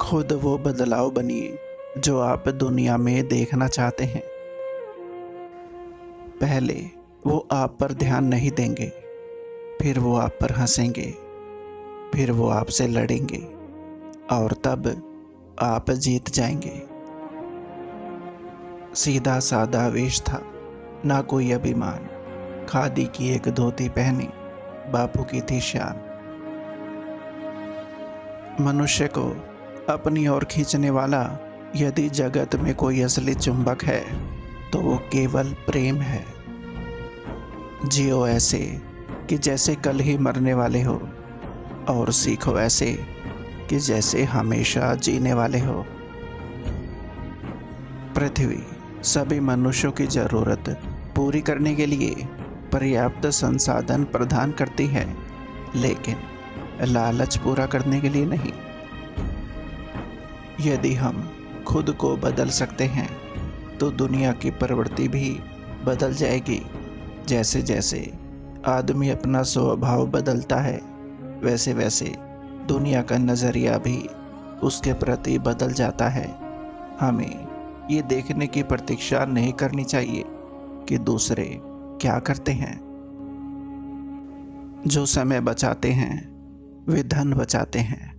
खुद वो बदलाव बनिए जो आप दुनिया में देखना चाहते हैं। पहले वो आप पर ध्यान नहीं देंगे, फिर वो आप पर हंसेंगे, फिर वो आपसे लड़ेंगे और तब आप जीत जाएंगे। सीधा साधा वेश था, ना कोई अभिमान। खादी की एक धोती पहनी, बापू की थी शान। मनुष्य को अपनी ओर खींचने वाला यदि जगत में कोई असली चुंबक है तो वो केवल प्रेम है। जियो ऐसे कि जैसे कल ही मरने वाले हो, और सीखो ऐसे कि जैसे हमेशा जीने वाले हो। पृथ्वी सभी मनुष्यों की जरूरत पूरी करने के लिए पर्याप्त संसाधन प्रदान करती है, लेकिन लालच पूरा करने के लिए नहीं। यदि हम खुद को बदल सकते हैं तो दुनिया की प्रवृत्ति भी बदल जाएगी। जैसे जैसे आदमी अपना स्वभाव बदलता है, वैसे वैसे दुनिया का नज़रिया भी उसके प्रति बदल जाता है। हमें ये देखने की प्रतीक्षा नहीं करनी चाहिए कि दूसरे क्या करते हैं। जो समय बचाते हैं वे धन बचाते हैं,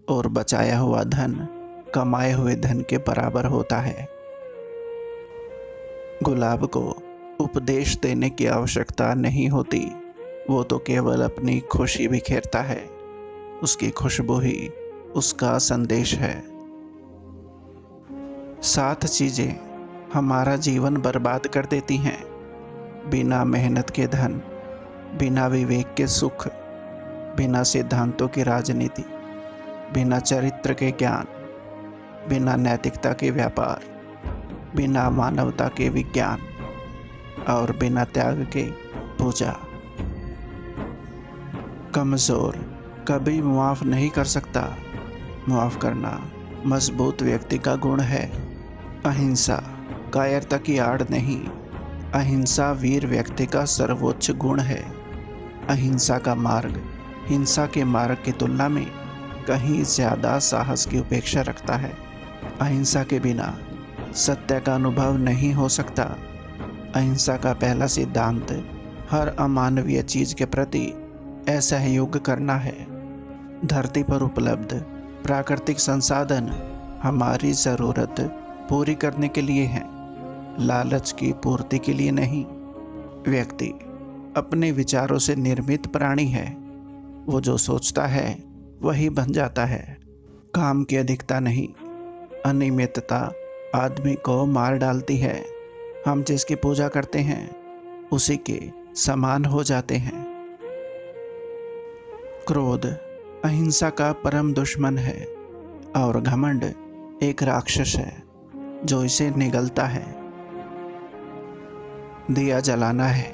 और बचाया हुआ धन कमाए हुए धन के बराबर होता है। गुलाब को उपदेश देने की आवश्यकता नहीं होती, वो तो केवल अपनी खुशी बिखेरता है। उसकी खुशबू ही उसका संदेश है। 7 चीजें हमारा जीवन बर्बाद कर देती हैं। बिना मेहनत के धन, बिना विवेक के सुख, बिना सिद्धांतों की राजनीति, बिना चरित्र के ज्ञान, बिना नैतिकता के व्यापार, बिना मानवता के विज्ञान, और बिना त्याग के पूजा। कमजोर कभी मुआफ नहीं कर सकता। मुआफ करना मजबूत व्यक्ति का गुण है। अहिंसा कायरता की आड़ नहीं, अहिंसा वीर व्यक्ति का सर्वोच्च गुण है। अहिंसा का मार्ग हिंसा के मार्ग की तुलना में कहीं ज्यादा साहस की उपेक्षा रखता है। अहिंसा के बिना सत्य का अनुभव नहीं हो सकता। अहिंसा का पहला सिद्धांत हर अमानवीय चीज के प्रति असहयोग करना है। धरती पर उपलब्ध प्राकृतिक संसाधन हमारी जरूरत पूरी करने के लिए हैं, लालच की पूर्ति के लिए नहीं। व्यक्ति अपने विचारों से निर्मित प्राणी है। वो जो सोचता है वही बन जाता है। काम की अधिकता नहीं, अनियमितता आदमी को मार डालती है। हम जिसकी पूजा करते हैं उसी के समान हो जाते हैं। क्रोध अहिंसा का परम दुश्मन है, और घमंड एक राक्षस है जो इसे निगलता है। दिया जलाना है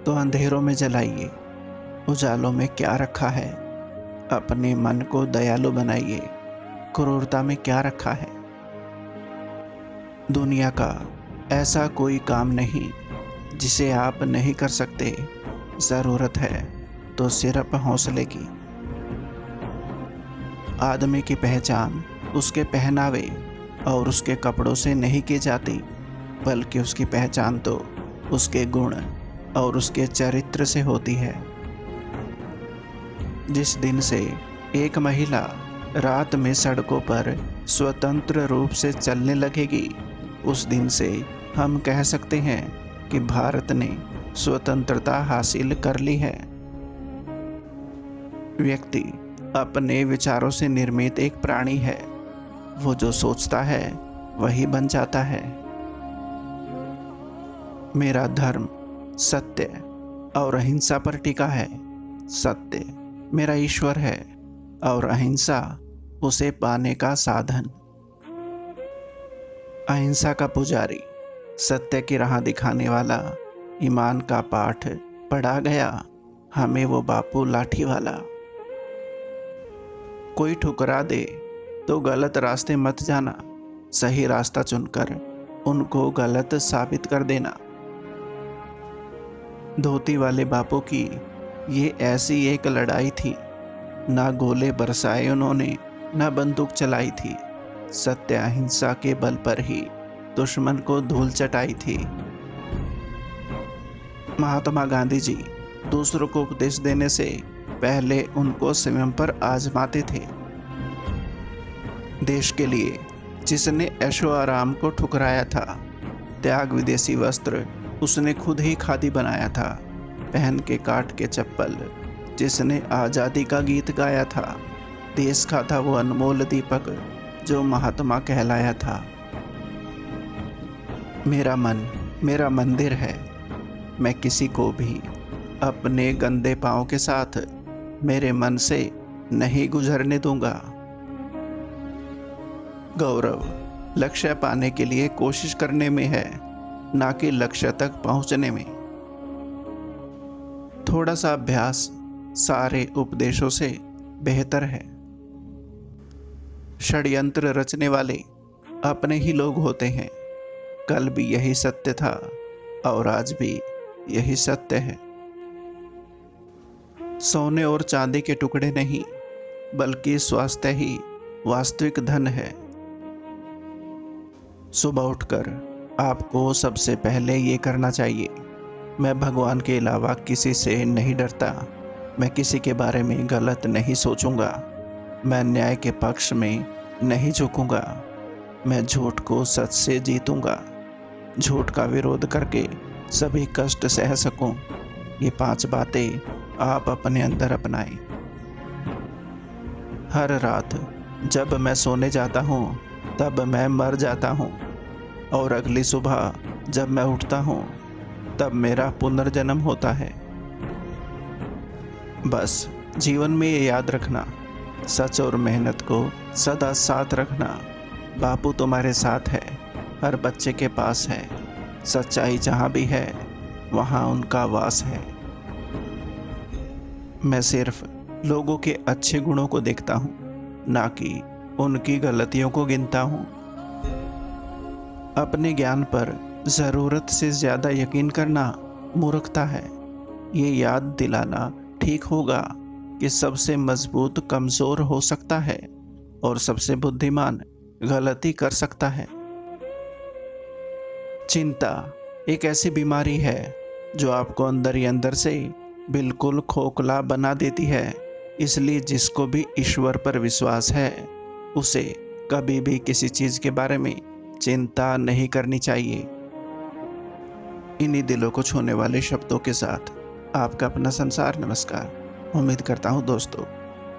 तो अंधेरों में जलाइए, उजालों में क्या रखा है। अपने मन को दयालु बनाइए, क्रूरता में क्या रखा है। दुनिया का ऐसा कोई काम नहीं जिसे आप नहीं कर सकते। ज़रूरत है तो सिर्फ हौसले की। आदमी की पहचान उसके पहनावे और उसके कपड़ों से नहीं की जाती, बल्कि उसकी पहचान तो उसके गुण और उसके चरित्र से होती है। जिस दिन से एक महिला रात में सड़कों पर स्वतंत्र रूप से चलने लगेगी, उस दिन से हम कह सकते हैं कि भारत ने स्वतंत्रता हासिल कर ली है। व्यक्ति अपने विचारों से निर्मित एक प्राणी है। वो जो सोचता है वही बन जाता है। मेरा धर्म सत्य और अहिंसा पर टिका है। सत्य मेरा ईश्वर है और अहिंसा उसे पाने का साधन। अहिंसा का पुजारी, सत्य की राह दिखाने वाला, ईमान का पाठ पढ़ा गया हमें वो बापू लाठी वाला। कोई ठुकरा दे तो गलत रास्ते मत जाना, सही रास्ता चुनकर उनको गलत साबित कर देना। धोती वाले बापू की ये ऐसी एक लड़ाई थी, ना गोले बरसाए उन्होंने, न बंदूक चलाई थी। सत्य अहिंसा के बल पर ही दुश्मन को धूल चटाई थी। महात्मा गांधी जी दूसरों को उपदेश देने से पहले उनको स्वयं पर आजमाते थे। देश के लिए जिसने ऐशो आराम को ठुकराया था, त्याग विदेशी वस्त्र उसने खुद ही खादी बनाया था, पहन के काट के चप्पल जिसने आज़ादी का गीत गाया था, देश का था वो अनमोल दीपक जो महात्मा कहलाया था। मेरा मन मेरा मंदिर है, मैं किसी को भी अपने गंदे पाँव के साथ मेरे मन से नहीं गुजरने दूंगा। गौरव लक्ष्य पाने के लिए कोशिश करने में है, ना कि लक्ष्य तक पहुंचने में। थोड़ा सा अभ्यास सारे उपदेशों से बेहतर है। षड्यंत्र रचने वाले अपने ही लोग होते हैं। कल भी यही सत्य था और आज भी यही सत्य है। सोने और चांदी के टुकड़े नहीं, बल्कि स्वास्थ्य ही वास्तविक धन है। सुबह उठकर आपको सबसे पहले ये करना चाहिए, मैं भगवान के अलावा किसी से नहीं डरता, मैं किसी के बारे में गलत नहीं सोचूंगा, मैं न्याय के पक्ष में नहीं झुकूंगा, मैं झूठ को सच से जीतूंगा, झूठ का विरोध करके सभी कष्ट सह सकूं। ये 5 बातें आप अपने अंदर अपनाएं। हर रात जब मैं सोने जाता हूँ तब मैं मर जाता हूँ, और अगली सुबह जब मैं उठता हूँ तब मेरा पुनर्जन्म होता है। बस जीवन में ये याद रखना, सच और मेहनत को सदा साथ रखना। बापू तुम्हारे साथ है, हर बच्चे के पास है, सच्चाई जहाँ भी है वहाँ उनका वास है। मैं सिर्फ लोगों के अच्छे गुणों को देखता हूँ, ना कि उनकी गलतियों को गिनता हूँ। अपने ज्ञान पर ज़रूरत से ज़्यादा यकीन करना मूर्खता है। ये याद दिलाना ठीक होगा कि सबसे मजबूत कमज़ोर हो सकता है और सबसे बुद्धिमान गलती कर सकता है। चिंता एक ऐसी बीमारी है जो आपको अंदर ही अंदर से बिल्कुल खोखला बना देती है। इसलिए जिसको भी ईश्वर पर विश्वास है उसे कभी भी किसी चीज़ के बारे में चिंता नहीं करनी चाहिए। इन्हीं दिलों को छूने वाले शब्दों के साथ आपका अपना संसार नमस्कार। उम्मीद करता हूँ दोस्तों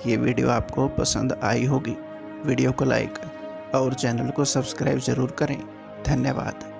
ये वीडियो आपको पसंद आई होगी। वीडियो को लाइक और चैनल को सब्सक्राइब ज़रूर करें। धन्यवाद।